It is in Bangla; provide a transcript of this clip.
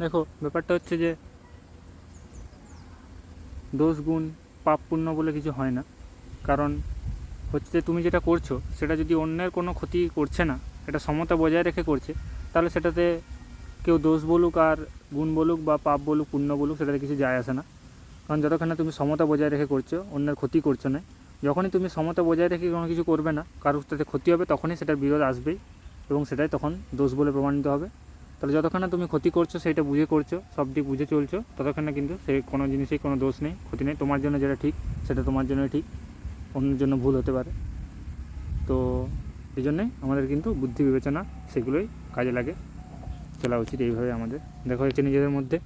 দেখো ব্যাপারটা হচ্ছে যে দোষ গুণ পাপ পুণ্য বলে কিছু হয় না। কারণ হচ্ছে যে তুমি যেটা করছো সেটা যদি অন্যের কোনো ক্ষতি করছে না, এটা সমতা বজায় রেখে করছে, তাহলে সেটাতে কেউ দোষ বলুক আর গুণ বলুক বা পাপ বলুক পুণ্য বলুক, সেটাতে কিছু যায় আসে না। কারণ যতক্ষণ না তুমি সমতা বজায় রেখে করছো, অন্যের ক্ষতি করছো না, যখনই তুমি সমতা বজায় রেখে কোনো কিছু করবে না, কারোর সাথে ক্ষতি হবে, তখনই সেটার বিরোধ আসবেই এবং সেটাই তখন দোষ বলে প্রমাণিত হবে। তাহলে যতক্ষণ না তুমি ক্ষতি করছো সেইটা বুঝে করছো, সব দিক বুঝে চলছো, ততক্ষণ না কিন্তু সেই কোনো জিনিসেই কোনো দোষ নেই, ক্ষতি নেই। তোমার জন্য যেটা ঠিক সেটা তোমার জন্যই ঠিক, অন্যের জন্য ভুল হতে পারে। তো এই জন্যই আমাদের কিন্তু বুদ্ধি বিবেচনা সেগুলোই কাজে লাগে, চলা উচিত এইভাবে আমাদের। দেখা হচ্ছে নিজেদের মধ্যে।